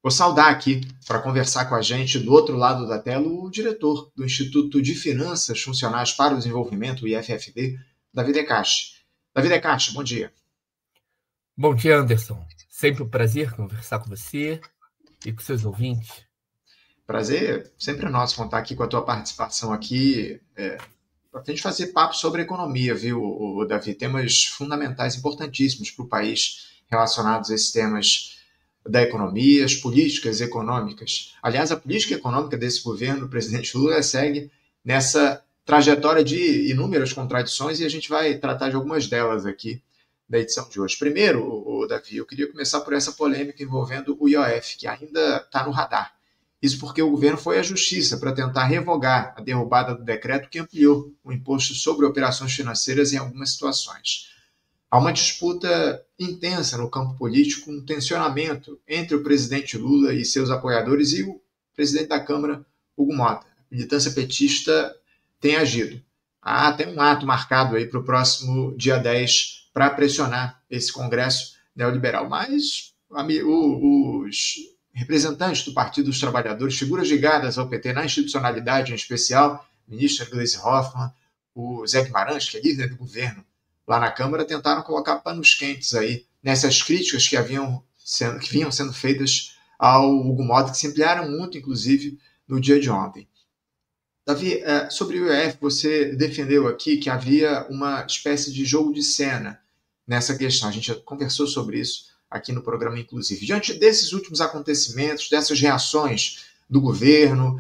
Vou saudar aqui, para conversar com a gente, do outro lado da tela, o diretor do Instituto de Finanças Funcionais para o Desenvolvimento, o IFFD, Davi De Castro. Davi De Castro, bom dia. Bom dia, Anderson. Sempre um prazer conversar com você e com seus ouvintes. Prazer sempre nosso contar aqui com a tua participação aqui, para a gente fazer papo sobre economia, viu, Davi? Temas fundamentais, importantíssimos para o país relacionados a esses temas da economia, as políticas econômicas. Aliás, a política econômica desse governo, o presidente Lula, segue nessa trajetória de inúmeras contradições e a gente vai tratar de algumas delas aqui da edição de hoje. Primeiro, Davi, eu queria começar por essa polêmica envolvendo o IOF, que ainda está no radar. Isso porque o governo foi à justiça para tentar revogar a derrubada do decreto que ampliou o imposto sobre operações financeiras em algumas situações. Há uma disputa intensa no campo político, um tensionamento entre o presidente Lula e seus apoiadores e o presidente da Câmara, Hugo Mota. A militância petista tem agido. Há até um ato marcado aí para o próximo dia 10 para pressionar esse Congresso neoliberal. Mas os representantes do Partido dos Trabalhadores, figuras ligadas ao PT na institucionalidade em especial, a ministra Gleisi Hoffmann, o Zé Guimarães, que é líder do governo lá na Câmara, tentaram colocar panos quentes aí nessas críticas que vinham sendo feitas ao Hugo Mota, que se ampliaram muito, inclusive, no dia de ontem. Davi, sobre o IOF, você defendeu aqui que havia uma espécie de jogo de cena nessa questão. A gente já conversou sobre isso aqui no programa, inclusive. Diante desses últimos acontecimentos, dessas reações do governo,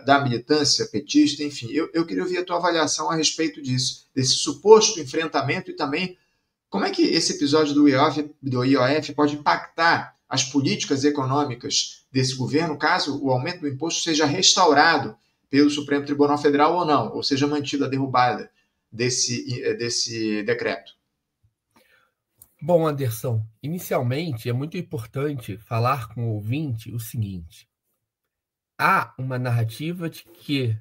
da militância petista, enfim, eu queria ouvir a tua avaliação a respeito disso, desse suposto enfrentamento e também como é que esse episódio do IOF pode impactar as políticas econômicas desse governo, caso o aumento do imposto seja restaurado pelo Supremo Tribunal Federal ou não, ou seja mantida a derrubada desse decreto. Bom, Anderson, inicialmente é muito importante falar com o ouvinte o seguinte: há uma narrativa de que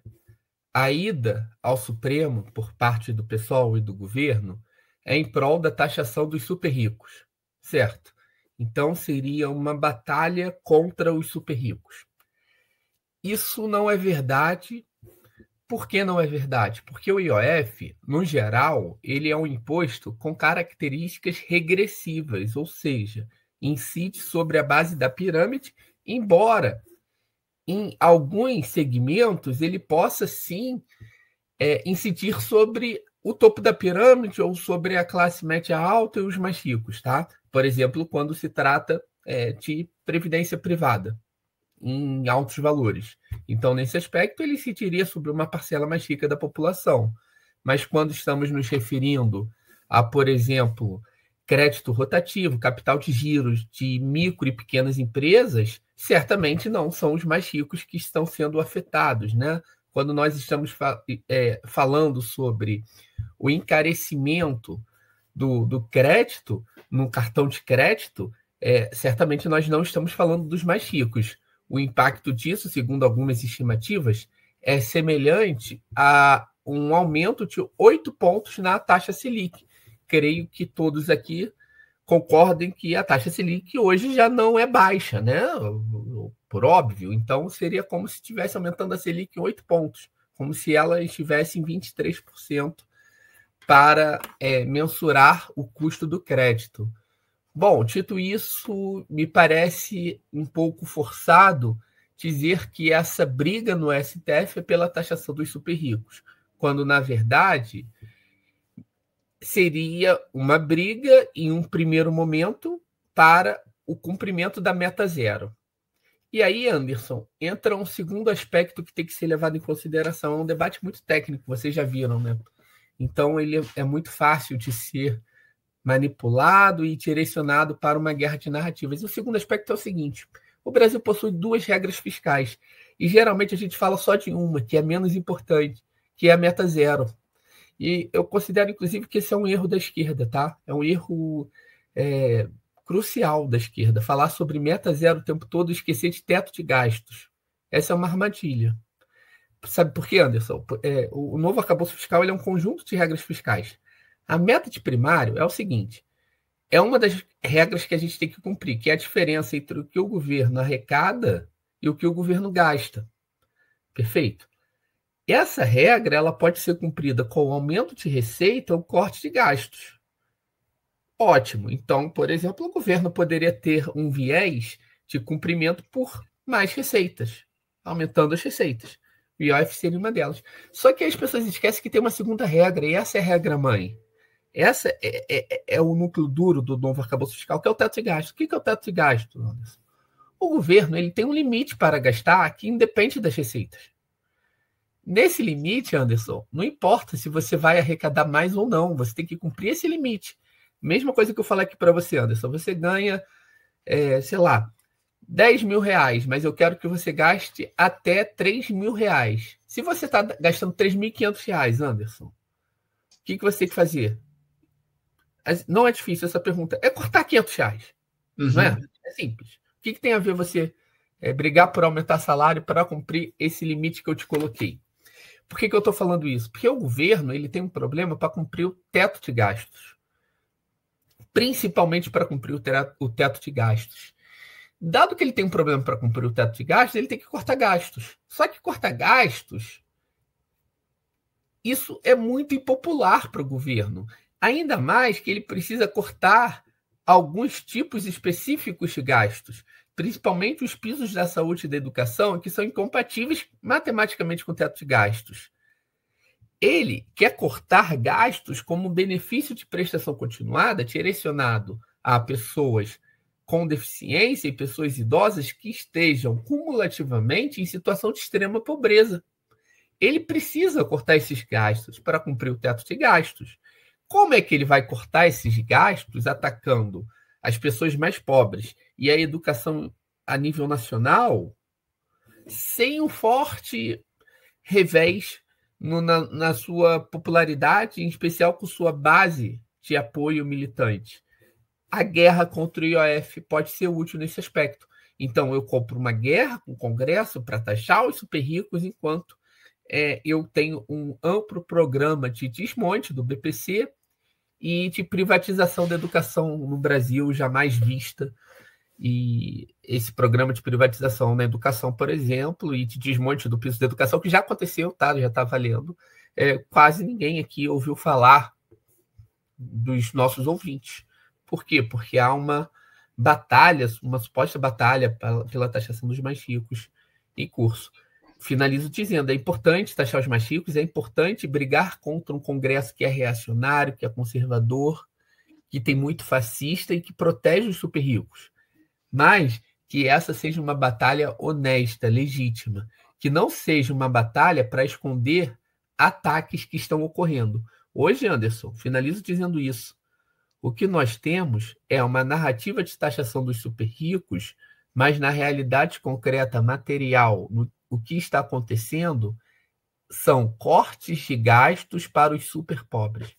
a ida ao Supremo por parte do PSOL e do governo é em prol da taxação dos super ricos, certo? Então seria uma batalha contra os super ricos. Isso não é verdade. Por que não é verdade? Porque o IOF, no geral, ele é um imposto com características regressivas, ou seja, incide sobre a base da pirâmide, embora em alguns segmentos ele possa sim incidir sobre o topo da pirâmide ou sobre a classe média alta e os mais ricos, tá? Por exemplo, quando se trata de previdência privada em altos valores. Então, nesse aspecto, ele incidiria sobre uma parcela mais rica da população. Mas quando estamos nos referindo a, por exemplo, crédito rotativo, capital de giros de micro e pequenas empresas, certamente não são os mais ricos que estão sendo afetados, né? Quando nós estamos falando sobre o encarecimento do crédito no cartão de crédito, certamente nós não estamos falando dos mais ricos. O impacto disso, segundo algumas estimativas, é semelhante a um aumento de 8 pontos na taxa Selic. Creio que todos aqui concordem que a taxa Selic hoje já não é baixa, né? Por óbvio. Então, seria como se estivesse aumentando a Selic em 8 pontos, como se ela estivesse em 23% para mensurar o custo do crédito. Bom, dito isso, me parece um pouco forçado dizer que essa briga no STF é pela taxação dos super ricos, quando, na verdade, seria uma briga, em um primeiro momento, para o cumprimento da meta zero. E aí, Anderson, entra um segundo aspecto que tem que ser levado em consideração. É um debate muito técnico, vocês já viram, né? Então, ele é muito fácil de ser manipulado e direcionado para uma guerra de narrativas. E o segundo aspecto é o seguinte: o Brasil possui 2 regras fiscais e geralmente a gente fala só de uma, que é menos importante, que é a meta zero. E eu considero, inclusive, que esse é um erro da esquerda, tá? É um erro crucial da esquerda. Falar sobre meta zero o tempo todo e esquecer de teto de gastos. Essa é uma armadilha. Sabe por quê, Anderson? O novo arcabouço fiscal ele é um conjunto de regras fiscais. A meta de primário é o seguinte: é uma das regras que a gente tem que cumprir, que é a diferença entre o que o governo arrecada e o que o governo gasta. Perfeito? Essa regra ela pode ser cumprida com aumento de receita ou corte de gastos. Ótimo. Então, por exemplo, o governo poderia ter um viés de cumprimento por mais receitas, aumentando as receitas. O IOF seria uma delas. Só que as pessoas esquecem que tem uma segunda regra, e essa é a regra mãe. Essa é o núcleo duro do novo arcabouço fiscal, que é o teto de gasto. O que é o teto de gasto, Anderson? O governo ele tem um limite para gastar que independe das receitas. Nesse limite, Anderson, não importa se você vai arrecadar mais ou não, você tem que cumprir esse limite. Mesma coisa que eu falei aqui para você, Anderson. Você ganha, sei lá, 10 mil reais, mas eu quero que você gaste até 3 mil reais. Se você está gastando 3.500 reais, Anderson, o que você tem que fazer? Não é difícil essa pergunta. É cortar 500 reais. Não é? É simples. O que tem a ver você brigar por aumentar salário para cumprir esse limite que eu te coloquei? Por que eu estou falando isso? Porque o governo ele tem um problema para cumprir o teto de gastos. Principalmente para cumprir o teto de gastos. Dado que ele tem um problema para cumprir o teto de gastos, ele tem que cortar gastos. Só que cortar gastos, isso é muito impopular para o governo. Ainda mais que ele precisa cortar alguns tipos específicos de gastos, principalmente os pisos da saúde e da educação, que são incompatíveis matematicamente com o teto de gastos. Ele quer cortar gastos como um benefício de prestação continuada direcionado a pessoas com deficiência e pessoas idosas que estejam cumulativamente em situação de extrema pobreza. Ele precisa cortar esses gastos para cumprir o teto de gastos. Como é que ele vai cortar esses gastos atacando as pessoas mais pobres e a educação a nível nacional sem um forte revés na sua popularidade, em especial com sua base de apoio militante? A guerra contra o IOF pode ser útil nesse aspecto. Então, eu compro uma guerra com o Congresso para taxar os super ricos, enquanto eu tenho um amplo programa de desmonte do BPC e de privatização da educação no Brasil, jamais vista. E esse programa de privatização na educação, por exemplo, e de desmonte do piso da educação, que já aconteceu, tá? Já está valendo, quase ninguém aqui ouviu falar dos nossos ouvintes. Por quê? Porque há uma batalha, uma suposta batalha pela taxação dos mais ricos em curso. Finalizo dizendo, é importante taxar os mais ricos, é importante brigar contra um Congresso que é reacionário, que é conservador, que tem muito fascista e que protege os super ricos. Mas que essa seja uma batalha honesta, legítima, que não seja uma batalha para esconder ataques que estão ocorrendo. Hoje, Anderson, finalizo dizendo isso. O que nós temos é uma narrativa de taxação dos super ricos, mas na realidade concreta, material, o que está acontecendo são cortes de gastos para os super pobres.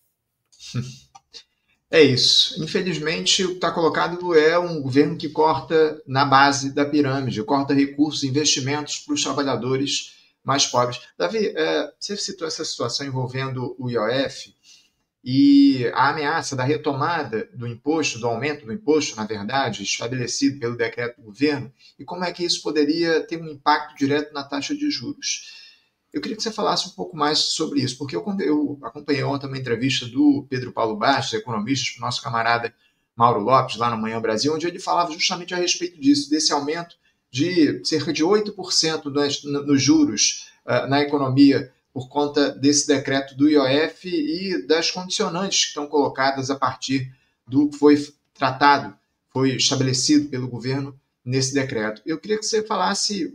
É isso. Infelizmente, o que está colocado é um governo que corta na base da pirâmide, corta recursos, investimentos para os trabalhadores mais pobres. Davi, você citou essa situação envolvendo o IOF e a ameaça da retomada do imposto, do aumento do imposto, na verdade, estabelecido pelo decreto do governo, e como é que isso poderia ter um impacto direto na taxa de juros. Eu queria que você falasse um pouco mais sobre isso, porque eu acompanhei ontem uma entrevista do Pedro Paulo Bastos, economista, para o nosso camarada Mauro Lopes, lá no Manhã Brasil, onde ele falava justamente a respeito disso, desse aumento de cerca de 8% nos juros na economia por conta desse decreto do IOF e das condicionantes que estão colocadas a partir do que foi tratado, foi estabelecido pelo governo nesse decreto. Eu queria que você falasse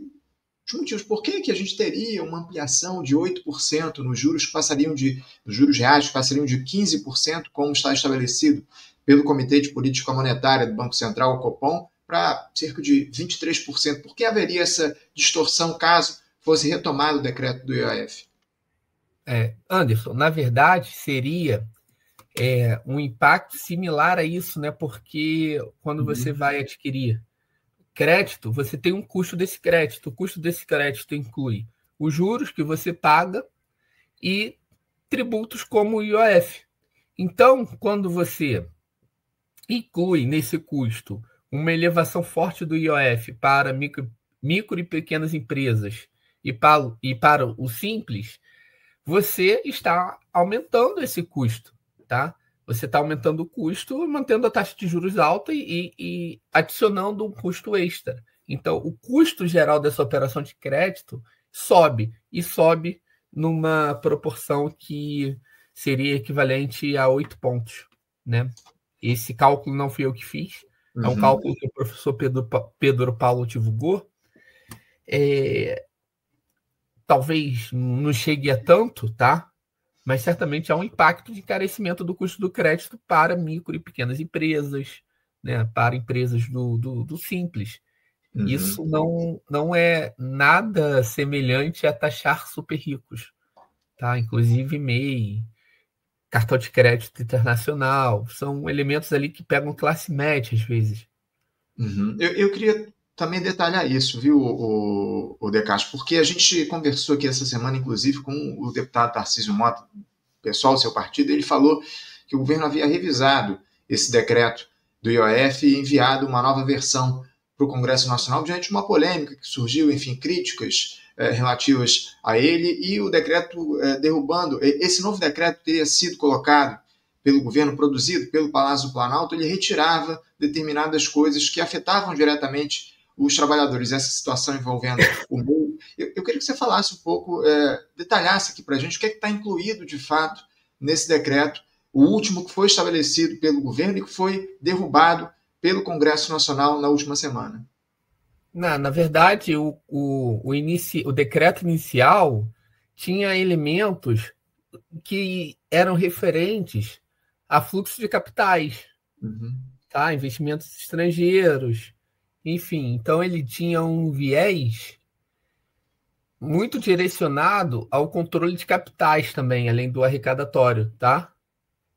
os motivos, por que a gente teria uma ampliação de 8% nos juros que passariam nos juros reais, que passariam de 15%, como está estabelecido pelo Comitê de Política Monetária do Banco Central, o Copom, para cerca de 23%. Por que haveria essa distorção caso fosse retomado o decreto do IOF? Anderson, na verdade, seria um impacto similar a isso, né? Porque quando você vai adquirir crédito, você tem um custo desse crédito. O custo desse crédito inclui os juros que você paga e tributos como o IOF. Então, quando você inclui nesse custo uma elevação forte do IOF para micro e pequenas empresas e para o simples, você está aumentando esse custo, tá? Você está aumentando o custo, mantendo a taxa de juros alta e adicionando um custo extra. Então, o custo geral dessa operação de crédito sobe, e sobe numa proporção que seria equivalente a 8 pontos, né? Esse cálculo não fui eu que fiz, é um cálculo que o professor Pedro Paulo divulgou. Talvez não chegue a tanto, tá? Mas certamente há um impacto de encarecimento do custo do crédito para micro e pequenas empresas, né? Para empresas do Simples. Isso não é nada semelhante a taxar super ricos, tá? Inclusive MEI, cartão de crédito internacional, são elementos ali que pegam classe média às vezes. Eu queria também detalhar isso, viu, o De Castro, porque a gente conversou aqui essa semana, inclusive, com o deputado Tarcísio Mota, pessoal do seu partido. Ele falou que o governo havia revisado esse decreto do IOF e enviado uma nova versão para o Congresso Nacional diante de uma polêmica que surgiu, enfim, críticas relativas a ele, e o decreto derrubando. Esse novo decreto teria sido colocado pelo governo, produzido pelo Palácio do Planalto. Ele retirava determinadas coisas que afetavam diretamente os trabalhadores. Essa situação envolvendo o MEI. Eu queria que você falasse um pouco, detalhasse aqui para a gente o que é que está incluído de fato nesse decreto, o último que foi estabelecido pelo governo e que foi derrubado pelo Congresso Nacional na última semana. Na verdade, o decreto inicial tinha elementos que eram referentes a fluxo de capitais, tá? Investimentos estrangeiros, enfim. Então, ele tinha um viés muito direcionado ao controle de capitais também, além do arrecadatório, tá?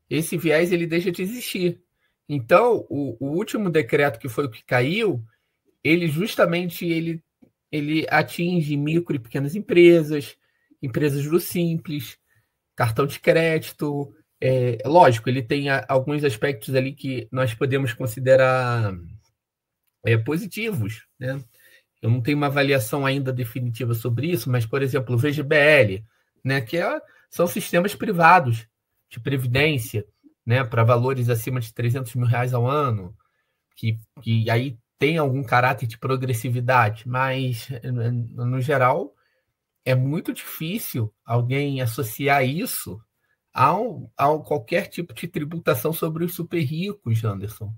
Esse viés ele deixa de existir. Então, o último decreto, que foi o que caiu, ele justamente ele atinge micro e pequenas empresas, empresas do Simples, cartão de crédito. Lógico, ele tem alguns aspectos ali que nós podemos considerar positivos, né? Eu não tenho uma avaliação ainda definitiva sobre isso, mas, por exemplo, o VGBL, né, que são sistemas privados de previdência, né, para valores acima de R$300 mil ao ano, que aí tem algum caráter de progressividade, mas, no geral, é muito difícil alguém associar isso a qualquer tipo de tributação sobre os super ricos, Anderson.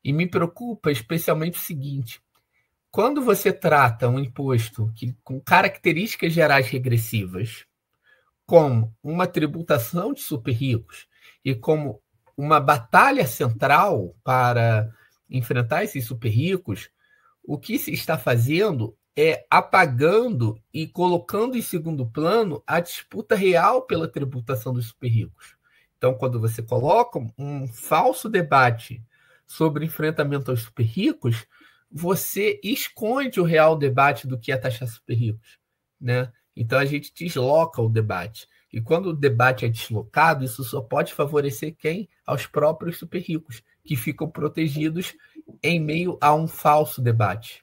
E me preocupa especialmente o seguinte: quando você trata um imposto com características gerais regressivas, como uma tributação de super ricos e como uma batalha central para enfrentar esses super ricos, o que se está fazendo é apagando e colocando em segundo plano a disputa real pela tributação dos super ricos. Então, quando você coloca um falso debate sobre enfrentamento aos super ricos, você esconde o real debate do que é taxar super ricos, né? Então, a gente desloca o debate. E quando o debate é deslocado, isso só pode favorecer quem? Aos próprios super ricos, que ficam protegidos em meio a um falso debate.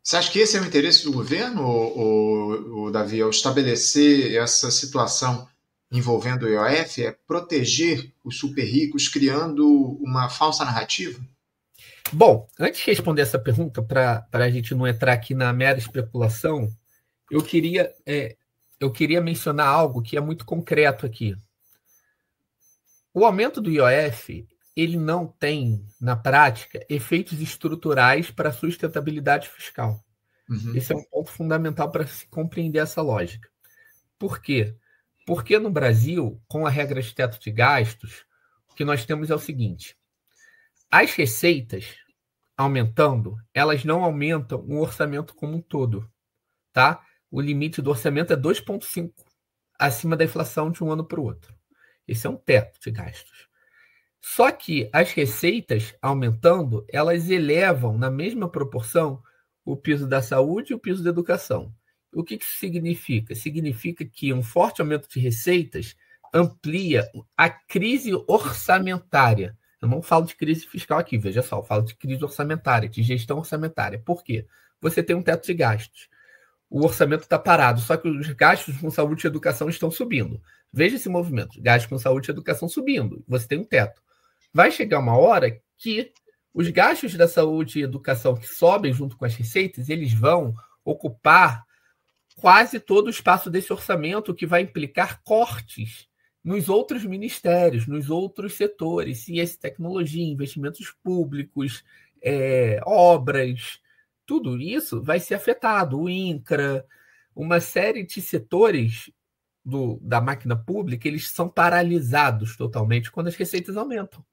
Você acha que esse é o interesse do governo, ou Davi, ao estabelecer essa situação envolvendo o IOF, é proteger os super ricos criando uma falsa narrativa? Bom, antes de responder essa pergunta, para a gente não entrar aqui na mera especulação, eu queria mencionar algo que é muito concreto aqui. O aumento do IOF, ele não tem, na prática, efeitos estruturais para a sustentabilidade fiscal. Esse é um ponto fundamental para se compreender essa lógica. Por quê? Porque no Brasil, com a regra de teto de gastos, o que nós temos é o seguinte: as receitas aumentando, elas não aumentam o orçamento como um todo, tá? O limite do orçamento é 2,5 acima da inflação de um ano para o outro. Esse é um teto de gastos. Só que as receitas aumentando, elas elevam na mesma proporção o piso da saúde e o piso da educação. O que isso significa? Significa que um forte aumento de receitas amplia a crise orçamentária, Eu não falo de crise fiscal aqui, veja só, eu falo de crise orçamentária, de gestão orçamentária. Por quê? Você tem um teto de gastos. O orçamento está parado, só que os gastos com saúde e educação estão subindo. Veja esse movimento, gastos com saúde e educação subindo. Você tem um teto. Vai chegar uma hora que os gastos da saúde e educação que sobem junto com as receitas, eles vão ocupar quase todo o espaço desse orçamento, que vai implicar cortes nos outros ministérios, nos outros setores, ciência e tecnologia, investimentos públicos, obras, tudo isso vai ser afetado. O INCRA, uma série de setores da máquina pública, eles são paralisados totalmente quando as receitas aumentam.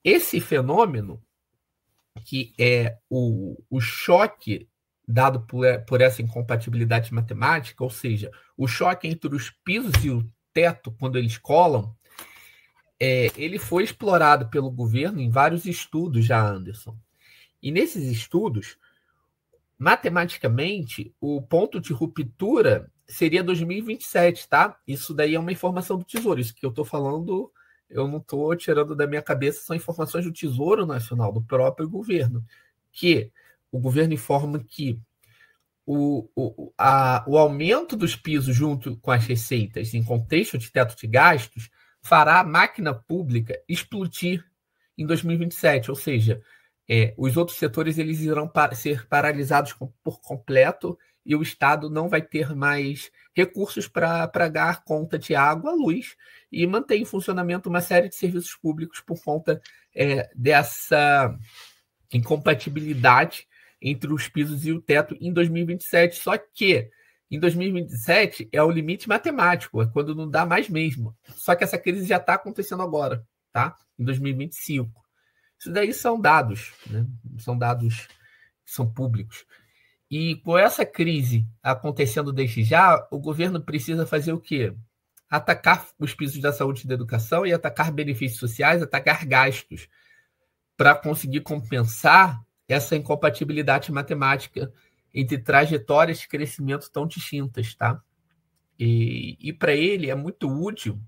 Esse fenômeno, que é o choque dado por essa incompatibilidade matemática, ou seja, o choque entre os pisos e o teto, quando eles colam, ele foi explorado pelo governo em vários estudos já, Anderson. E nesses estudos, matematicamente, o ponto de ruptura seria 2027, tá? Isso daí é uma informação do Tesouro. Isso que eu estou falando, eu não estou tirando da minha cabeça, são informações do Tesouro Nacional, do próprio governo, que o governo informa que o aumento dos pisos junto com as receitas em contexto de teto de gastos fará a máquina pública explodir em 2027, ou seja, os outros setores eles irão ser paralisados por completo e o Estado não vai ter mais recursos para pagar conta de água, luz e manter em funcionamento uma série de serviços públicos por conta dessa incompatibilidade entre os pisos e o teto em 2027. Só que em 2027 é o limite matemático, é quando não dá mais mesmo. Só que essa crise já está acontecendo agora, tá? Em 2025. Isso daí são dados, né? São dados que são públicos. E com essa crise acontecendo desde já, o governo precisa fazer o quê? Atacar os pisos da saúde e da educação e atacar benefícios sociais, atacar gastos, para conseguir compensar essa incompatibilidade matemática entre trajetórias de crescimento tão distintas, tá? E para ele é muito útil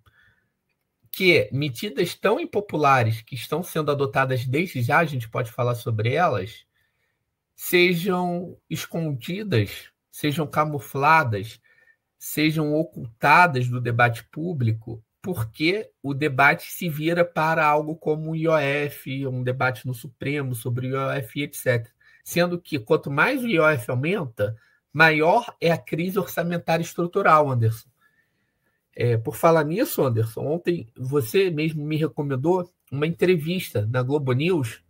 que medidas tão impopulares que estão sendo adotadas desde já, a gente pode falar sobre elas, sejam escondidas, sejam camufladas, sejam ocultadas do debate público, porque o debate se vira para algo como o IOF, um debate no Supremo sobre o IOF, etc. Sendo que quanto mais o IOF aumenta, maior é a crise orçamentária estrutural, Anderson. Por falar nisso, Anderson, ontem você mesmo me recomendou uma entrevista na Globo News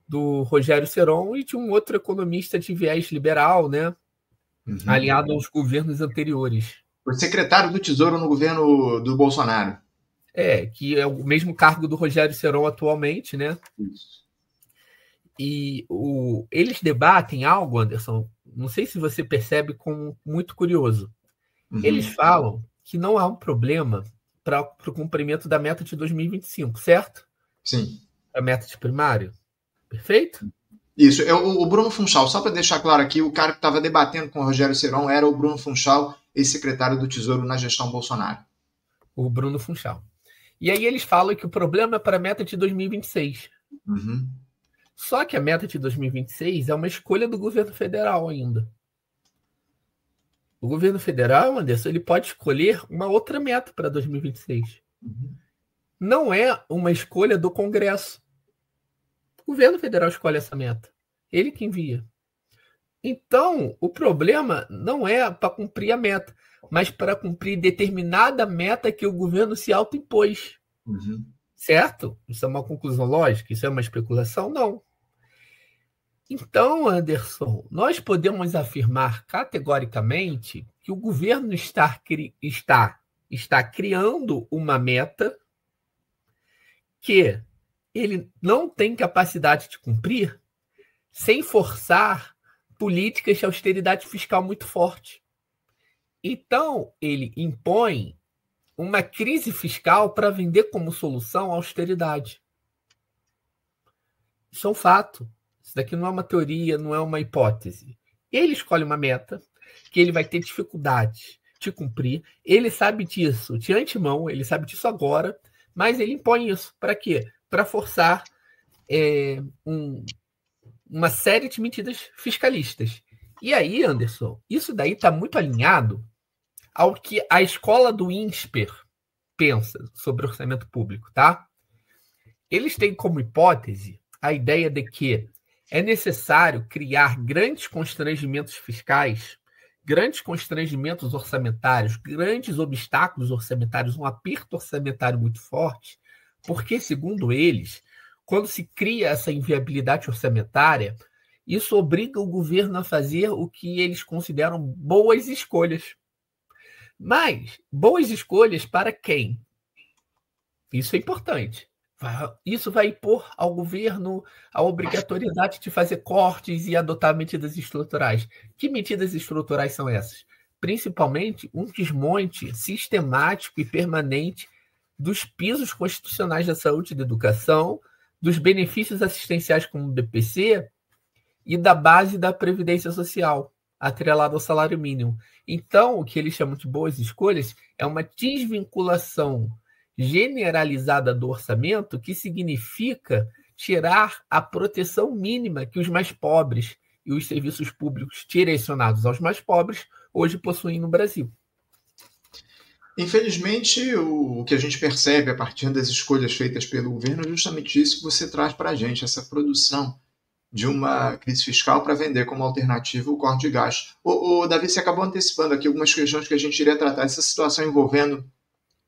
do Rogério Seron e de um outro economista de viés liberal, né? Uhum. Aliado aos governos anteriores. O secretário do Tesouro no governo do Bolsonaro. Que é o mesmo cargo do Rogério Seron atualmente, né? Isso. E eles debatem algo, Anderson, não sei se você percebe como muito curioso. Uhum. Eles falam que não há um problema para o cumprimento da meta de 2025, certo? Sim. A meta de primário. Perfeito? Isso. O Bruno Funchal, só para deixar claro aqui, o cara que estava debatendo com o Rogério Seron era o Bruno Funchal, ex-secretário do Tesouro na gestão Bolsonaro. O Bruno Funchal. E aí eles falam que o problema é para a meta de 2026. Uhum. Só que a meta de 2026 é uma escolha do governo federal ainda. O governo federal, Anderson, ele pode escolher uma outra meta para 2026. Uhum. Não é uma escolha do Congresso. O governo federal escolhe essa meta. Ele que envia. Então, o problema não é para cumprir a meta, mas para cumprir determinada meta que o governo se autoimpôs. Uhum. Certo? Isso é uma conclusão lógica? Isso é uma especulação? Não. Então, Anderson, nós podemos afirmar categoricamente que o governo está criando uma meta que ele não tem capacidade de cumprir sem forçar políticas de austeridade fiscal muito forte. Então, ele impõe uma crise fiscal para vender como solução a austeridade. Isso é um fato. Isso daqui não é uma teoria, não é uma hipótese. Ele escolhe uma meta que ele vai ter dificuldade de cumprir. Ele sabe disso de antemão, ele sabe disso agora, mas ele impõe isso. Para quê? para forçar uma série de medidas fiscalistas. E aí, Anderson, isso daí está muito alinhado ao que a escola do INSPER pensa sobre orçamento público, tá? Eles têm como hipótese a ideia de que é necessário criar grandes constrangimentos fiscais, grandes constrangimentos orçamentários, grandes obstáculos orçamentários, um aperto orçamentário muito forte, porque, segundo eles, quando se cria essa inviabilidade orçamentária, isso obriga o governo a fazer o que eles consideram boas escolhas. Mas boas escolhas para quem? Isso é importante. Isso vai impor ao governo a obrigatoriedade de fazer cortes e adotar medidas estruturais. Que medidas estruturais são essas? Principalmente um desmonte sistemático e permanente dos pisos constitucionais da saúde e da educação, dos benefícios assistenciais como o BPC e da base da Previdência Social, atrelada ao salário mínimo. Então, o que eles chamam de boas escolhas é uma desvinculação generalizada do orçamento, que significa tirar a proteção mínima que os mais pobres e os serviços públicos direcionados aos mais pobres hoje possuem no Brasil. Infelizmente, o que a gente percebe a partir das escolhas feitas pelo governo é justamente isso que você traz para a gente, essa produção de uma crise fiscal para vender como alternativa o corte de gastos. Davi, você acabou antecipando aqui algumas questões que a gente iria tratar. Essa situação envolvendo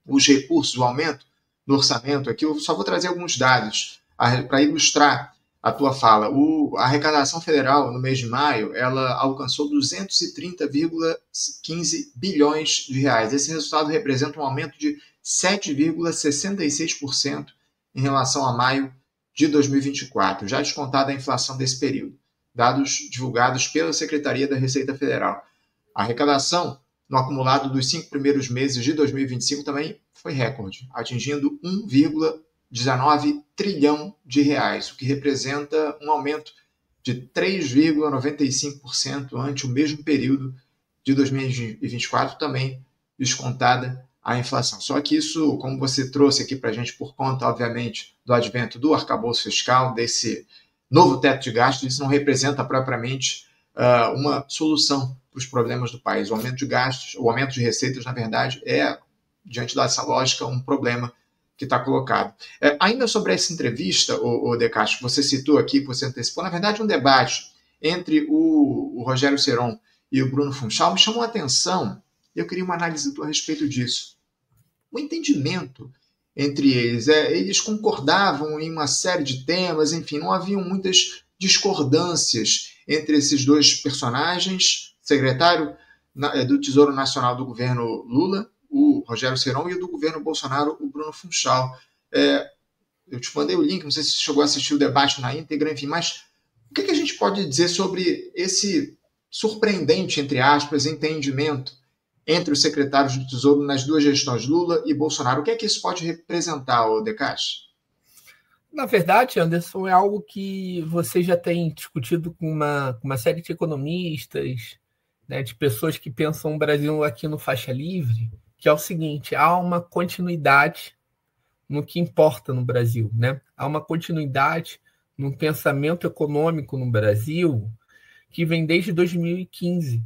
os recursos, o aumento do orçamento aqui, eu só vou trazer alguns dados para ilustrar a tua fala. A arrecadação federal, no mês de maio, ela alcançou 230,15 bilhões de reais. Esse resultado representa um aumento de 7,66% em relação a maio de 2024, já descontada a inflação desse período. Dados divulgados pela Secretaria da Receita Federal. A arrecadação no acumulado dos 5 primeiros meses de 2025 também foi recorde, atingindo 1,19 trilhão de reais, o que representa um aumento de 3,95% ante o mesmo período de 2024, também descontada a inflação. Só que isso, como você trouxe aqui para a gente, por conta, obviamente, do advento do arcabouço fiscal, desse novo teto de gastos, isso não representa propriamente uma solução para os problemas do país. O aumento de gastos, o aumento de receitas, na verdade, é, diante dessa lógica, um problema que está colocado. Ainda sobre essa entrevista, o De Castro, que você citou aqui, que você antecipou, na verdade, um debate entre o Rogério Seron e o Bruno Funchal me chamou a atenção, e eu queria uma análise tua a respeito disso. O entendimento entre eles, eles concordavam em uma série de temas, enfim, não haviam muitas discordâncias entre esses dois personagens, secretário do Tesouro Nacional do governo Lula, o Rogério Seron, e o do governo Bolsonaro, o Bruno Funchal. Eu te mandei o link, não sei se você chegou a assistir o debate na íntegra, enfim, mas o que a gente pode dizer sobre esse surpreendente, entre aspas, entendimento entre os secretários do Tesouro nas duas gestões Lula e Bolsonaro? O que é que isso pode representar, De Castro? Na verdade, Anderson, é algo que você já tem discutido com uma série de economistas, né, de pessoas que pensam o Brasil aqui no faixa livre, que é o seguinte: há uma continuidade no que importa no Brasil, né? Há uma continuidade no pensamento econômico no Brasil que vem desde 2015.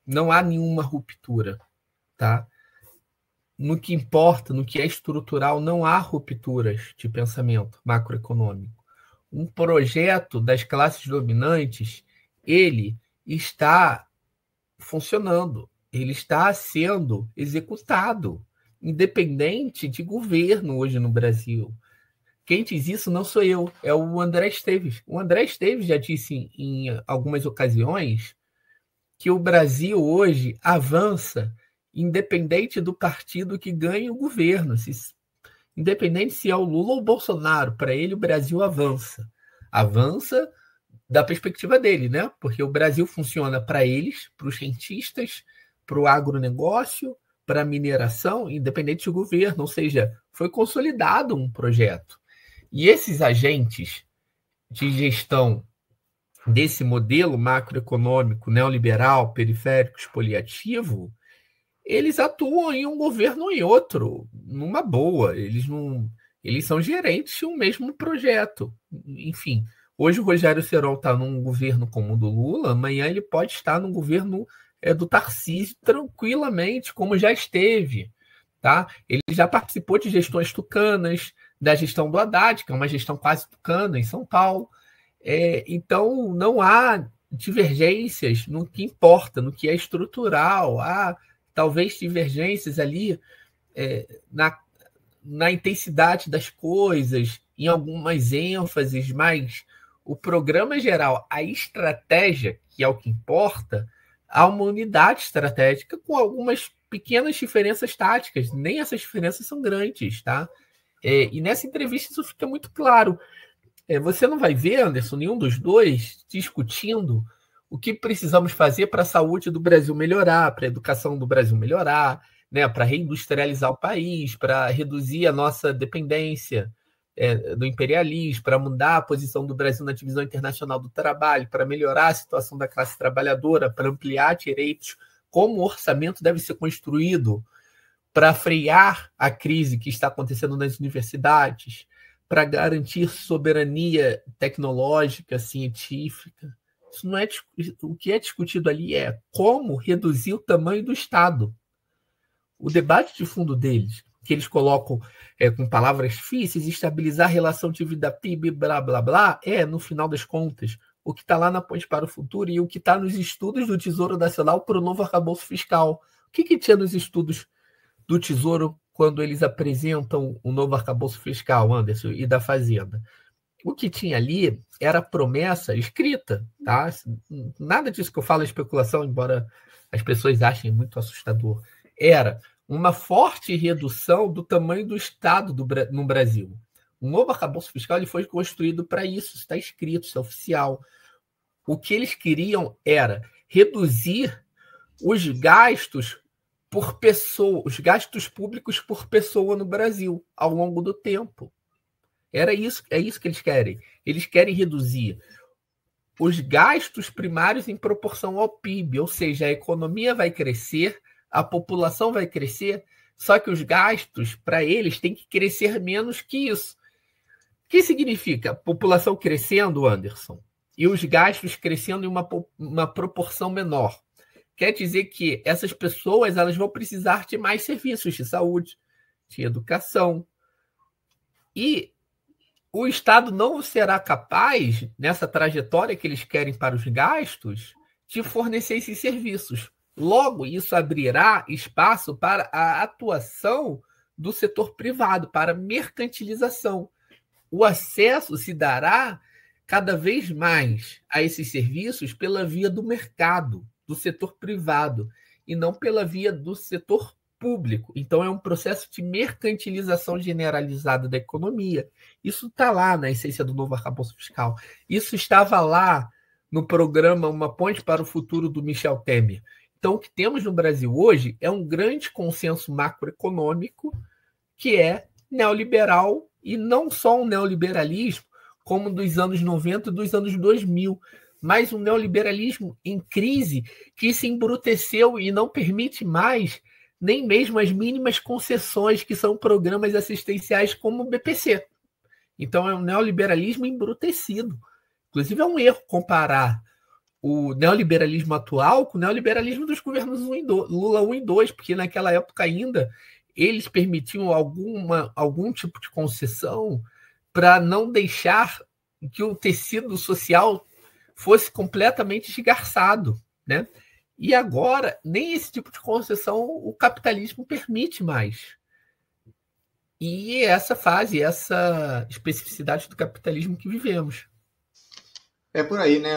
Não há nenhuma ruptura, tá? No que importa, no que é estrutural, não há rupturas de pensamento macroeconômico. Um projeto das classes dominantes, ele está funcionando, ele está sendo executado, independente de governo hoje no Brasil. Quem diz isso não sou eu, é o André Esteves. O André Esteves já disse em algumas ocasiões que o Brasil hoje avança independente do partido que ganha o governo. Independente se é o Lula ou o Bolsonaro, para ele o Brasil avança. Avança da perspectiva dele, né? Porque o Brasil funciona para eles, para os cientistas, para o agronegócio, para a mineração, independente do governo. Ou seja, foi consolidado um projeto. E esses agentes de gestão desse modelo macroeconômico neoliberal, periférico, expoliativo, eles atuam em um governo ou em outro, numa boa. Eles não Eles são gerentes de um mesmo projeto. Enfim, hoje o Rogério Serol está num governo como o do Lula, amanhã ele pode estar num governo do Tarcísio tranquilamente, como já esteve. Tá? Ele já participou de gestões tucanas, da gestão do Haddad, que é uma gestão quase tucana em São Paulo. Então, não há divergências no que importa, no que é estrutural. Há talvez divergências ali na intensidade das coisas, em algumas ênfases, mas o programa geral, a estratégia, que é o que importa, há uma unidade estratégica com algumas pequenas diferenças táticas, nem essas diferenças são grandes, tá? E nessa entrevista isso fica muito claro. Você não vai ver, Anderson, nenhum dos dois discutindo o que precisamos fazer para a saúde do Brasil melhorar, para a educação do Brasil melhorar, né, para reindustrializar o país, para reduzir a nossa dependência do imperialismo, para mudar a posição do Brasil na divisão internacional do trabalho, para melhorar a situação da classe trabalhadora, para ampliar direitos, como o orçamento deve ser construído para frear a crise que está acontecendo nas universidades, para garantir soberania tecnológica, científica. Isso não é, o que é discutido ali é como reduzir o tamanho do Estado. O debate de fundo deles, que eles colocam com palavras difíceis, estabilizar a relação de vida PIB, blá, blá, blá, no final das contas, o que está lá na Ponte para o Futuro e o que está nos estudos do Tesouro Nacional para o novo arcabouço fiscal. O que tinha nos estudos do Tesouro quando eles apresentam o novo arcabouço fiscal, Anderson, e da Fazenda? O que tinha ali era promessa escrita, tá? Nada disso que eu falo é especulação, embora as pessoas achem muito assustador. Era uma forte redução do tamanho do Estado no Brasil. O novo arcabouço fiscal ele foi construído para isso, está escrito, isso é oficial. O que eles queriam era reduzir os gastos por pessoa, os gastos públicos por pessoa no Brasil ao longo do tempo. É isso que eles querem. Eles querem reduzir os gastos primários em proporção ao PIB, ou seja, a economia vai crescer, a população vai crescer, só que os gastos, para eles, têm que crescer menos que isso. O que significa? A população crescendo, Anderson, e os gastos crescendo em uma proporção menor. Quer dizer que essas pessoas elas vão precisar de mais serviços de saúde, de educação. E o Estado não será capaz, nessa trajetória que eles querem para os gastos, de fornecer esses serviços. Logo, isso abrirá espaço para a atuação do setor privado, para a mercantilização. O acesso se dará cada vez mais a esses serviços pela via do mercado, do setor privado, e não pela via do setor público. Então, é um processo de mercantilização generalizada da economia. Isso está lá na essência do novo arcabouço fiscal. Isso estava lá no programa Uma Ponte para o Futuro, do Michel Temer. Então, o que temos no Brasil hoje é um grande consenso macroeconômico que é neoliberal, e não só um neoliberalismo como dos anos 90 e dos anos 2000, mas um neoliberalismo em crise que se embruteceu e não permite mais nem mesmo as mínimas concessões que são programas assistenciais como o BPC. Então, é um neoliberalismo embrutecido. Inclusive, é um erro comparar o neoliberalismo atual com o neoliberalismo dos governos Lula 1 e 2, porque naquela época ainda eles permitiam algum tipo de concessão para não deixar que o tecido social fosse completamente esgarçado, né? E agora, nem esse tipo de concessão o capitalismo permite mais. E essa fase, essa especificidade do capitalismo que vivemos. É por aí, né,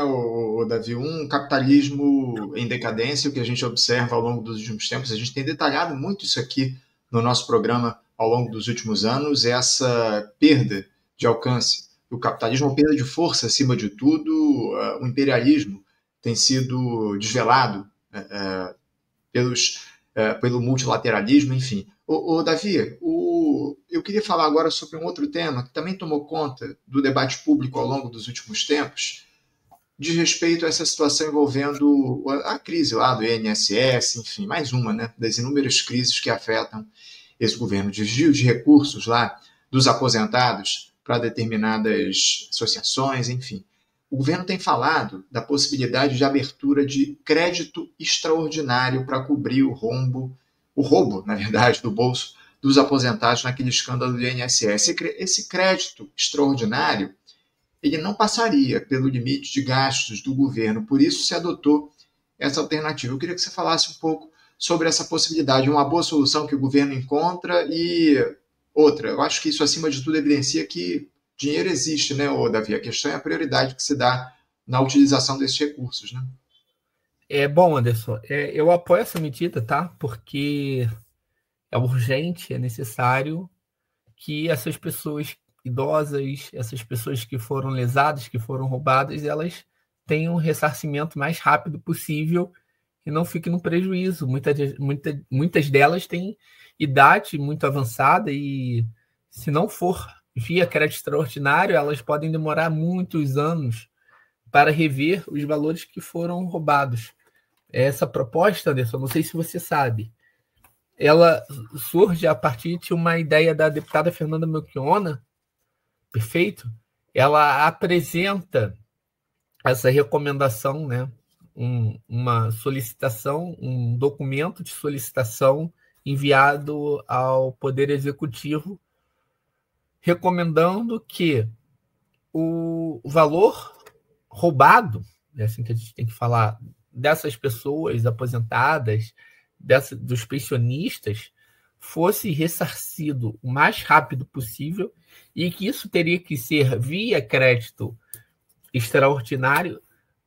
Davi? Um capitalismo em decadência, o que a gente observa ao longo dos últimos tempos, a gente tem detalhado muito isso aqui no nosso programa ao longo dos últimos anos, essa perda de alcance do capitalismo, uma perda de força acima de tudo, o imperialismo tem sido desvelado pelo multilateralismo, enfim. Davi, eu queria falar agora sobre um outro tema que também tomou conta do debate público ao longo dos últimos tempos, diz respeito a essa situação envolvendo a crise lá do INSS, enfim, mais uma, né, das inúmeras crises que afetam esse governo, desvio de recursos lá dos aposentados para determinadas associações, enfim. O governo tem falado da possibilidade de abertura de crédito extraordinário para cobrir o roubo, na verdade, do bolso dos aposentados naquele escândalo do INSS. Esse crédito extraordinário, ele não passaria pelo limite de gastos do governo, por isso se adotou essa alternativa. Eu queria que você falasse um pouco sobre essa possibilidade, uma boa solução que o governo encontra e outra. Eu acho que isso, acima de tudo, evidencia que dinheiro existe, né, Davi? A questão é a prioridade que se dá na utilização desses recursos, né? Bom, Anderson, eu apoio essa medida, tá? Porque é urgente, é necessário que essas pessoas idosas, essas pessoas que foram lesadas, que foram roubadas, elas tenham um ressarcimento mais rápido possível e não fiquem no prejuízo. Muitas delas têm idade muito avançada e, se não for via crédito extraordinário, elas podem demorar muitos anos para rever os valores que foram roubados. Essa proposta, Anderson, não sei se você sabe, ela surge a partir de uma ideia da deputada Fernanda Melchiona, perfeito? Ela apresenta essa recomendação, né? Uma solicitação, um documento de solicitação enviado ao Poder Executivo, recomendando que o valor roubado, é assim que a gente tem que falar, dessas pessoas aposentadas, dos pensionistas, fosse ressarcido o mais rápido possível e que isso teria que ser via crédito extraordinário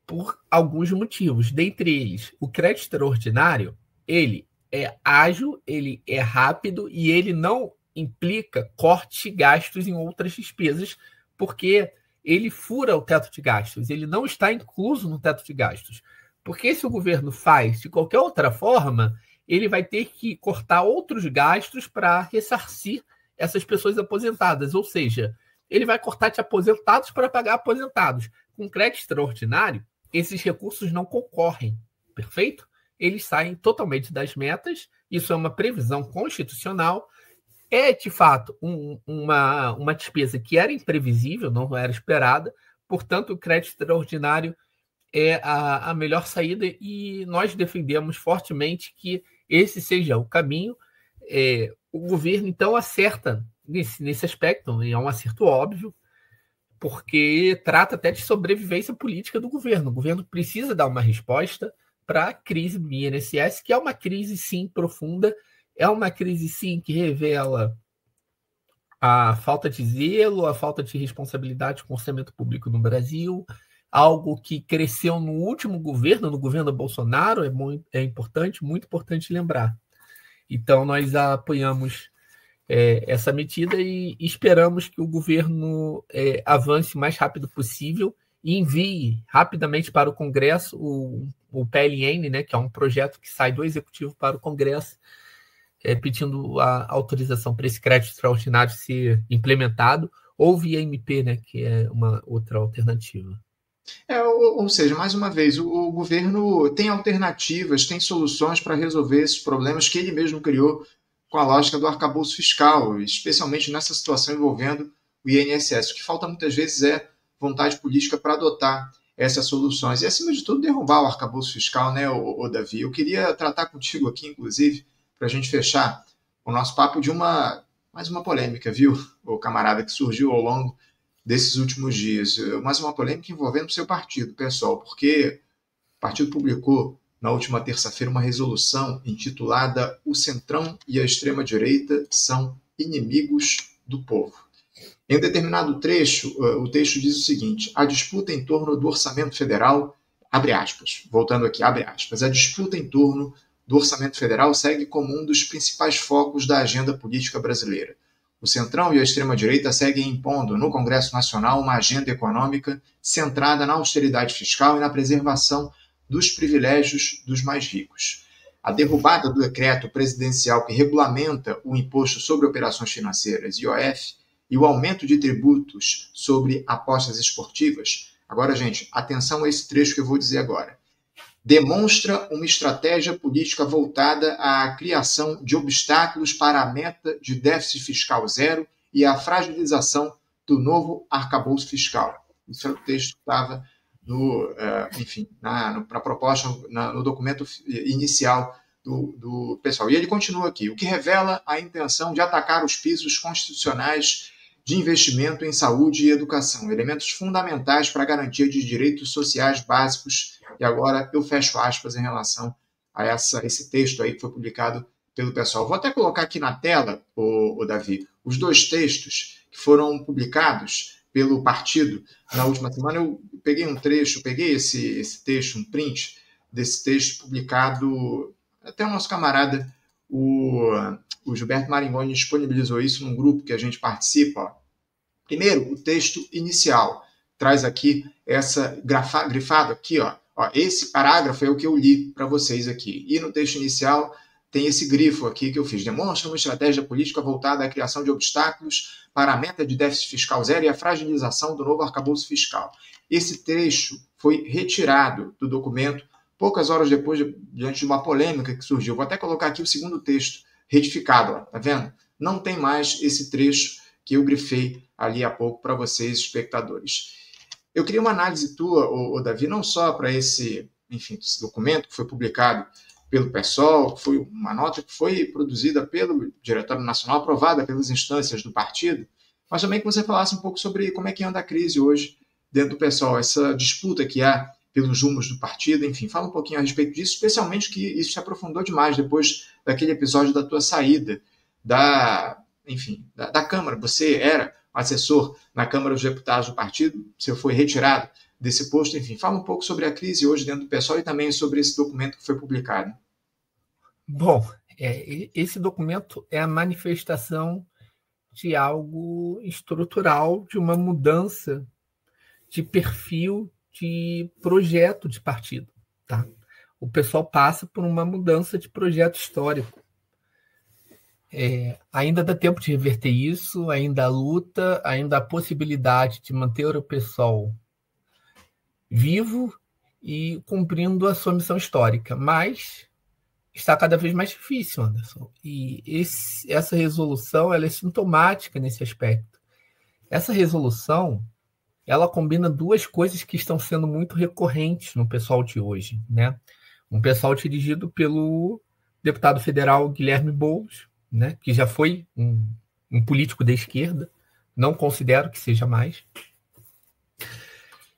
por alguns motivos. Dentre eles, o crédito extraordinário, ele é ágil, ele é rápido e ele não implica corte de gastos em outras despesas, porque ele fura o teto de gastos, ele não está incluso no teto de gastos. Porque se o governo faz de qualquer outra forma, ele vai ter que cortar outros gastos para ressarcir essas pessoas aposentadas. Ou seja, ele vai cortar de aposentados para pagar aposentados. Com crédito extraordinário, esses recursos não concorrem, perfeito? Eles saem totalmente das metas, isso é uma previsão constitucional, é de fato uma despesa que era imprevisível, não era esperada, portanto o crédito extraordinário é a melhor saída e nós defendemos fortemente que esse seja o caminho. O governo, então, acerta nesse aspecto, e é um acerto óbvio, porque trata até de sobrevivência política do governo. O governo precisa dar uma resposta para a crise do INSS, que é uma crise, sim, profunda, é uma crise, sim, que revela a falta de zelo, a falta de responsabilidade com o orçamento público no Brasil, algo que cresceu no último governo, no governo Bolsonaro, é importante, muito importante lembrar. Então, nós apoiamos essa medida e esperamos que o governo avance o mais rápido possível e envie rapidamente para o Congresso o PLN, né, que é um projeto que sai do Executivo para o Congresso, pedindo a autorização para esse crédito extraordinário ser implementado, ou via MP, né, que é uma outra alternativa. Ou seja, mais uma vez, o governo tem alternativas, tem soluções para resolver esses problemas que ele mesmo criou com a lógica do arcabouço fiscal, especialmente nessa situação envolvendo o INSS. O que falta muitas vezes é vontade política para adotar essas soluções. E, acima de tudo, derrubar o arcabouço fiscal, né, Davi? Eu queria tratar contigo aqui, inclusive, para a gente fechar o nosso papo de mais uma polêmica, viu, o camarada, que surgiu ao longo desses últimos dias. Mais uma polêmica envolvendo o seu partido, pessoal, porque o partido publicou na última terça-feira uma resolução intitulada "O Centrão e a Extrema-Direita são inimigos do povo". Em um determinado trecho, o texto diz o seguinte: a disputa em torno do orçamento federal, abre aspas, voltando aqui, abre aspas, a disputa em torno do orçamento federal segue como um dos principais focos da agenda política brasileira. O Centrão e a extrema-direita seguem impondo no Congresso Nacional uma agenda econômica centrada na austeridade fiscal e na preservação dos privilégios dos mais ricos. A derrubada do decreto presidencial que regulamenta o imposto sobre operações financeiras, IOF, e o aumento de tributos sobre apostas esportivas, agora, gente, atenção a esse trecho que eu vou dizer agora, demonstra uma estratégia política voltada à criação de obstáculos para a meta de déficit fiscal zero e a fragilização do novo arcabouço fiscal. Isso era o texto que estava na proposta, no documento inicial do pessoal. E ele continua aqui, o que revela a intenção de atacar os pisos constitucionais de investimento em saúde e educação, elementos fundamentais para a garantia de direitos sociais básicos. E agora eu fecho aspas em relação a esse texto aí que foi publicado pelo pessoal. Vou até colocar aqui na tela, Davi, os dois textos que foram publicados pelo partido na última semana. Eu peguei um trecho, peguei esse texto, um print desse texto publicado, até o nosso camarada, o Gilberto Maringoni, disponibilizou isso num grupo que a gente participa. Ó. Primeiro, o texto inicial traz aqui essa grifado aqui, ó, esse parágrafo é o que eu li para vocês aqui. E no texto inicial tem esse grifo aqui que eu fiz. Demonstra uma estratégia política voltada à criação de obstáculos para a meta de déficit fiscal zero e a fragilização do novo arcabouço fiscal. Esse trecho foi retirado do documento poucas horas depois, diante de uma polêmica que surgiu. Vou até colocar aqui o segundo texto retificado, ó, tá vendo? Não tem mais esse trecho que eu grifei ali há pouco para vocês, espectadores. Eu queria uma análise tua, Davi, não só para esse documento que foi publicado pelo PSOL, que foi uma nota que foi produzida pelo Diretório Nacional, aprovada pelas instâncias do partido, mas também que você falasse um pouco sobre como é que anda a crise hoje dentro do PSOL, essa disputa que há pelos rumos do partido, enfim, fala um pouquinho a respeito disso, especialmente que isso se aprofundou demais depois daquele episódio da tua saída da Câmara. Você era assessor na Câmara dos Deputados do partido, você foi retirado desse posto, enfim, fala um pouco sobre a crise hoje dentro do PSOL e também sobre esse documento que foi publicado. Bom, esse documento é a manifestação de algo estrutural, de uma mudança de perfil de projeto de partido. Tá? O pessoal passa por uma mudança de projeto histórico. Ainda dá tempo de reverter isso, ainda há luta, ainda há possibilidade de manter o pessoal vivo e cumprindo a sua missão histórica, mas está cada vez mais difícil, Anderson. E essa resolução ela é sintomática nesse aspecto. Essa resolução ela combina duas coisas que estão sendo muito recorrentes no pessoal de hoje, né? Um pessoal dirigido pelo deputado federal Guilherme Boulos, né? Que já foi um político da esquerda, não considero que seja mais.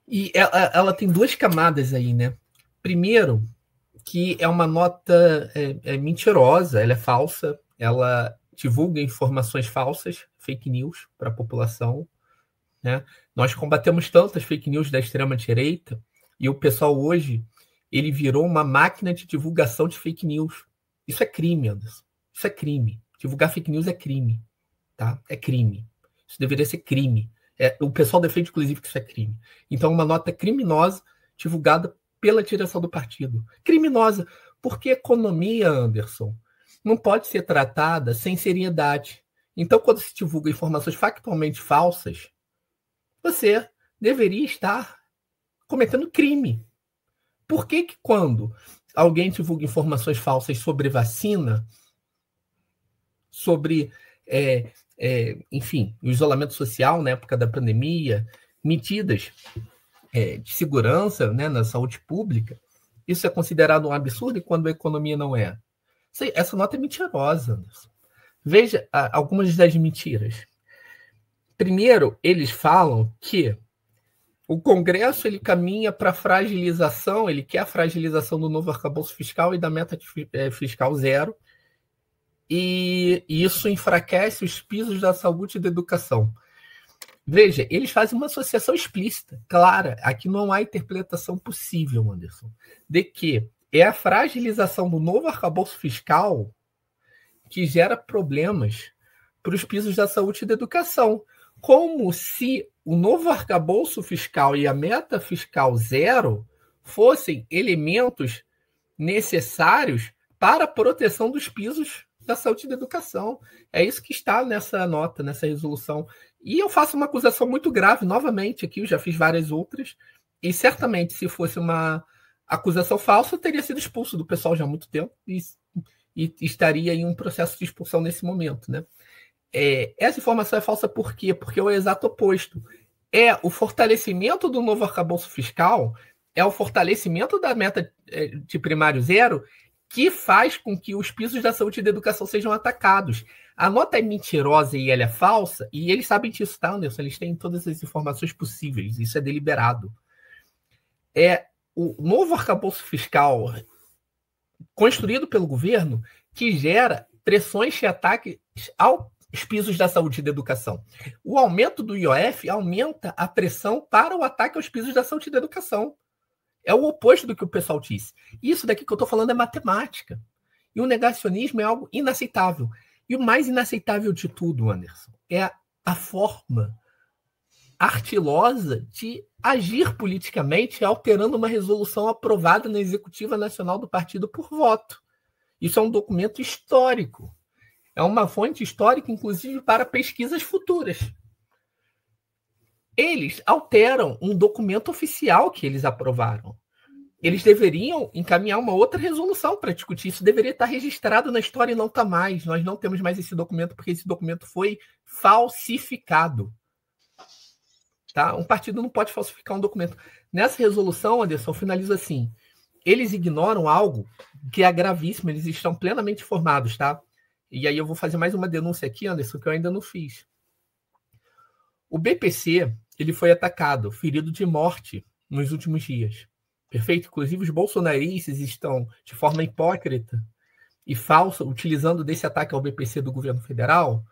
E ela tem duas camadas aí, né? Primeiro, que é uma nota mentirosa, ela é falsa, ela divulga informações falsas, fake news, para a população. Né? Nós combatemos tantas fake news da extrema-direita e o pessoal hoje ele virou uma máquina de divulgação de fake news. Isso é crime, Anderson. Isso é crime. Divulgar fake news é crime. Tá? É crime. Isso deveria ser crime. O pessoal defende, inclusive, que isso é crime. Então, uma nota criminosa divulgada pela direção do partido. Criminosa, porque economia, Anderson, não pode ser tratada sem seriedade. Então, quando se divulga informações factualmente falsas, você deveria estar cometendo crime. Por que quando alguém divulga informações falsas sobre vacina, sobre, o isolamento social na época da pandemia, medidas de segurança, né, na saúde pública, isso é considerado um absurdo e quando a economia não é? Essa nota é mentirosa, Anderson. Veja algumas das mentiras. Primeiro, eles falam que o Congresso ele caminha para a fragilização, ele quer a fragilização do novo arcabouço fiscal e da meta fiscal zero, e isso enfraquece os pisos da saúde e da educação. Veja, eles fazem uma associação explícita, clara, aqui não há interpretação possível, Anderson, de que é a fragilização do novo arcabouço fiscal que gera problemas para os pisos da saúde e da educação, como se o novo arcabouço fiscal e a meta fiscal zero fossem elementos necessários para a proteção dos pisos da saúde e da educação. É isso que está nessa nota, nessa resolução. E eu faço uma acusação muito grave, novamente, aqui, eu já fiz várias outras, e certamente, se fosse uma acusação falsa, eu teria sido expulso do pessoal já há muito tempo e estaria em um processo de expulsão nesse momento, né? Essa informação é falsa por quê? Porque é o exato oposto. É o fortalecimento do novo arcabouço fiscal, é o fortalecimento da meta de primário zero que faz com que os pisos da saúde e da educação sejam atacados. A nota é mentirosa e ela é falsa, e eles sabem disso, tá, Anderson? Eles têm todas as informações possíveis, isso é deliberado. É o novo arcabouço fiscal construído pelo governo que gera pressões e ataques aos pisos da saúde e da educação. O aumento do IOF aumenta a pressão para o ataque aos pisos da saúde e da educação. É o oposto do que o pessoal disse. Isso daqui que eu estou falando é matemática. E o negacionismo é algo inaceitável. E o mais inaceitável de tudo, Anderson, é a forma artilosa de agir politicamente alterando uma resolução aprovada na Executiva Nacional do Partido por voto. Isso é um documento histórico. É uma fonte histórica, inclusive, para pesquisas futuras. Eles alteram um documento oficial que eles aprovaram. Eles deveriam encaminhar uma outra resolução para discutir. Isso deveria estar registrado na história e não está mais. Nós não temos mais esse documento porque esse documento foi falsificado. Tá? Um partido não pode falsificar um documento. Nessa resolução, Anderson, finaliza assim. Eles ignoram algo que é gravíssimo. Eles estão plenamente informados, tá? E aí eu vou fazer mais uma denúncia aqui, Anderson, que eu ainda não fiz. O BPC, ele foi atacado, ferido de morte nos últimos dias. Perfeito? Inclusive os bolsonaristas estão, de forma hipócrita e falsa, utilizando desse ataque ao BPC do governo federal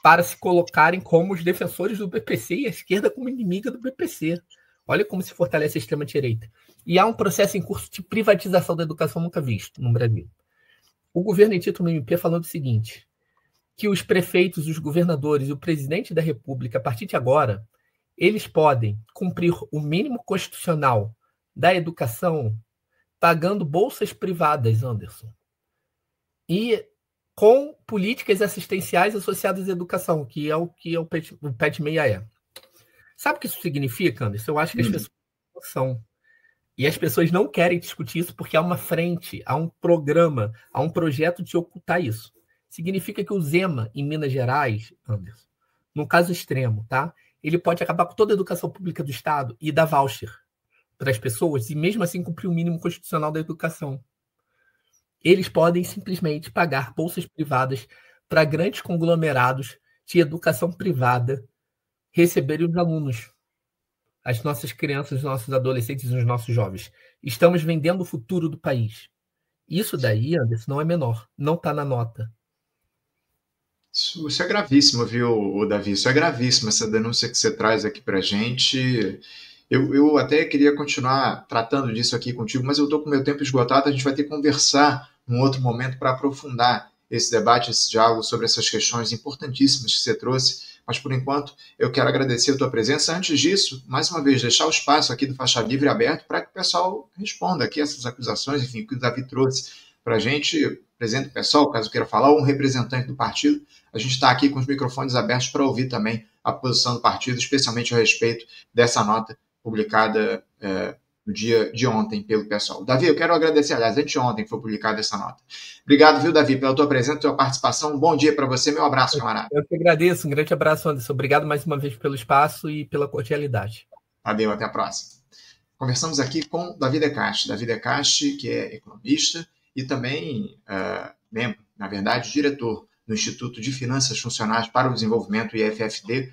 para se colocarem como os defensores do BPC e a esquerda como inimiga do BPC. Olha como se fortalece a extrema-direita. E há um processo em curso de privatização da educação nunca visto no Brasil. O governo em título no MP falando o seguinte, que os prefeitos, os governadores e o presidente da República, a partir de agora, eles podem cumprir o mínimo constitucional da educação pagando bolsas privadas, Anderson. E com políticas assistenciais associadas à educação, que é o PET 6 é. Sabe o que isso significa, Anderson? Eu acho que as pessoas não são. E as pessoas não querem discutir isso porque há uma frente, há um programa, há um projeto de ocultar isso. Significa que o Zema, em Minas Gerais, Anderson, no caso extremo, tá? Ele pode acabar com toda a educação pública do Estado e dar voucher para as pessoas e mesmo assim cumprir o mínimo constitucional da educação. Eles podem simplesmente pagar bolsas privadas para grandes conglomerados de educação privada receberem os alunos, as nossas crianças, os nossos adolescentes e os nossos jovens. Estamos vendendo o futuro do país. Isso daí, Anderson, não é menor. Não está na nota. Isso é gravíssimo, viu, Davi? Isso é gravíssimo, essa denúncia que você traz aqui para a gente. Eu até queria continuar tratando disso aqui contigo, mas eu estou com o meu tempo esgotado, a gente vai ter que conversar num outro momento para aprofundar esse debate, esse diálogo sobre essas questões importantíssimas que você trouxe. Mas, por enquanto, eu quero agradecer a tua presença. Antes disso, mais uma vez, deixar o espaço aqui do Faixa Livre aberto para que o pessoal responda aqui essas acusações, enfim, que o Davi trouxe para a gente. Apresente o pessoal, caso queira falar, ou um representante do partido. A gente está aqui com os microfones abertos para ouvir também a posição do partido, especialmente a respeito dessa nota publicada no dia de ontem pelo pessoal. Davi, eu quero agradecer, aliás, anteontem foi publicada essa nota. Obrigado, viu, Davi, pela tua presença, tua participação. Um bom dia para você, meu abraço, camarada. Eu que agradeço, um grande abraço, Anderson. Obrigado mais uma vez pelo espaço e pela cordialidade. Valeu, até a próxima. Conversamos aqui com Davi Decache. Davi Decache, que é economista e também membro, na verdade, diretor do Instituto de Finanças Funcionais para o Desenvolvimento, IFFD,